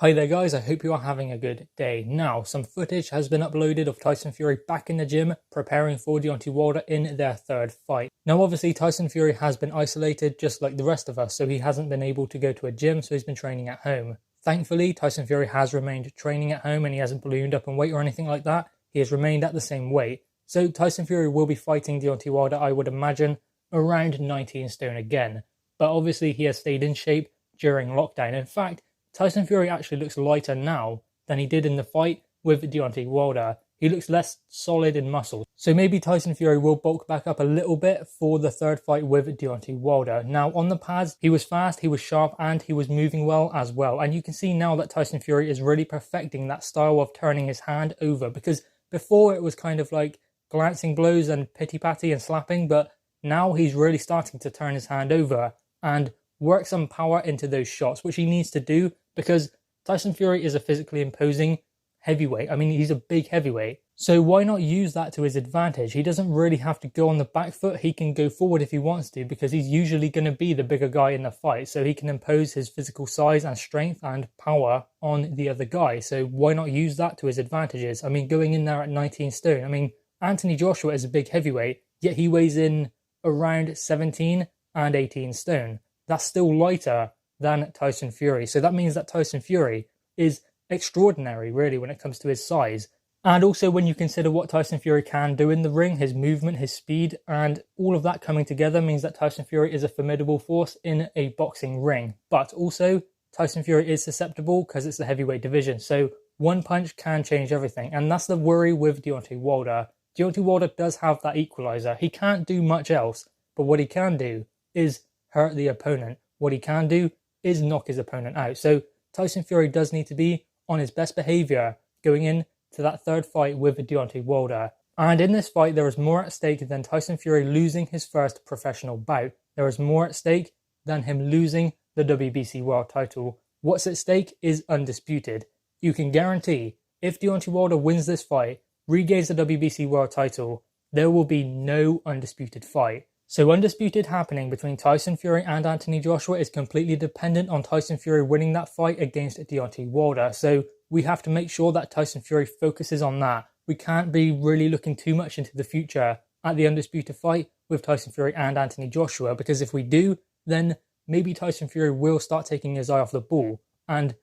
Hi there guys, I hope you are having a good day. Now, some footage has been uploaded of Tyson Fury back in the gym preparing for Deontay Wilder in their third fight. Now obviously Tyson Fury has been isolated just like the rest of us, so he hasn't been able to go to a gym, so he's been training at home. Thankfully, Tyson Fury has remained training at home and he hasn't ballooned up in weight or anything like that. He has remained at the same weight. So Tyson Fury will be fighting Deontay Wilder, I would imagine, around 19 stone again. But obviously he has stayed in shape during lockdown. In fact, Tyson Fury actually looks lighter now than he did in the fight with Deontay Wilder. He looks less solid in muscle. So maybe Tyson Fury will bulk back up a little bit for the third fight with Deontay Wilder. Now on the pads, he was fast, he was sharp, and he was moving well as well. And you can see now that Tyson Fury is really perfecting that style of turning his hand over, because before it was kind of like glancing blows and pity-patty and slapping, but now he's really starting to turn his hand over and work some power into those shots, which he needs to do because Tyson Fury is a physically imposing heavyweight. I mean, he's a big heavyweight. So why not use that to his advantage? He doesn't really have to go on the back foot. He can go forward if he wants to because he's usually going to be the bigger guy in the fight. So he can impose his physical size and strength and power on the other guy. So why not use that to his advantages? I mean, going in there at 19 stone. I mean, Anthony Joshua is a big heavyweight, yet he weighs in around 17 and 18 stone. That's still lighter than Tyson Fury. So that means that Tyson Fury is extraordinary, really, when it comes to his size. And also when you consider what Tyson Fury can do in the ring, his movement, his speed, and all of that coming together means that Tyson Fury is a formidable force in a boxing ring. But also, Tyson Fury is susceptible because it's the heavyweight division. So one punch can change everything. And that's the worry with Deontay Wilder. Deontay Wilder does have that equalizer. He can't do much else, but what he can do is hurt the opponent. What he can do is knock his opponent out. So Tyson Fury does need to be on his best behaviour going in to that third fight with Deontay Wilder. And in this fight, there is more at stake than Tyson Fury losing his first professional bout. There is more at stake than him losing the WBC world title. What's at stake is undisputed. You can guarantee if Deontay Wilder wins this fight, regains the WBC world title, there will be no undisputed fight. So undisputed happening between Tyson Fury and Anthony Joshua is completely dependent on Tyson Fury winning that fight against Deontay Wilder. So we have to make sure that Tyson Fury focuses on that. We can't be really looking too much into the future at the undisputed fight with Tyson Fury and Anthony Joshua, because if we do, then maybe Tyson Fury will start taking his eye off the ball. And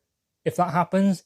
if that happens,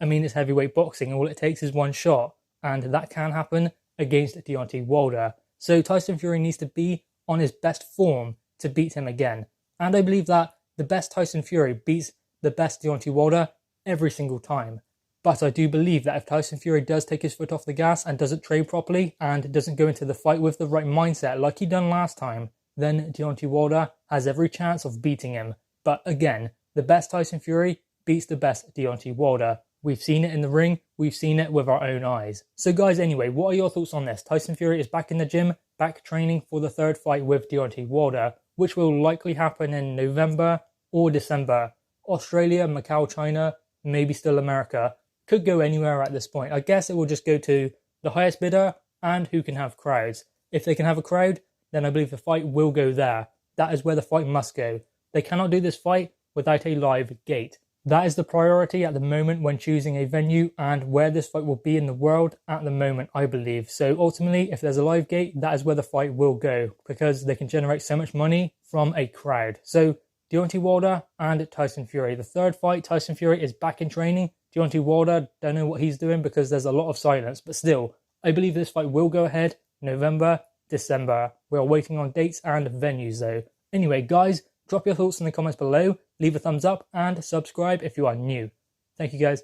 I mean, it's heavyweight boxing. All it takes is one shot, and that can happen against Deontay Wilder. So Tyson Fury needs to be on his best form to beat him again. And I believe that the best Tyson Fury beats the best Deontay Wilder every single time. But I do believe that if Tyson Fury does take his foot off the gas and doesn't train properly and doesn't go into the fight with the right mindset like he done last time, then Deontay Wilder has every chance of beating him. But again, the best Tyson Fury beats the best Deontay Wilder. We've seen it in the ring, we've seen it with our own eyes. So guys, anyway, what are your thoughts on this? Tyson Fury is back in the gym, back training for the third fight with Deontay Wilder, which will likely happen in November or December. Australia, Macau, China, maybe still America. Could go anywhere at this point. I guess it will just go to the highest bidder and who can have crowds. If they can have a crowd, then I believe the fight will go there. That is where the fight must go. They cannot do this fight without a live gate. That is the priority at the moment when choosing a venue and where this fight will be in the world at the moment, I believe. So ultimately, if there's a live gate, that is where the fight will go because they can generate so much money from a crowd. So Deontay Wilder and Tyson Fury. The third fight, Tyson Fury is back in training. Deontay Wilder, don't know what he's doing because there's a lot of silence. But still, I believe this fight will go ahead November, December. We're waiting on dates and venues though. Anyway, guys, drop your thoughts in the comments below. Leave a thumbs up and subscribe if you are new. Thank you guys.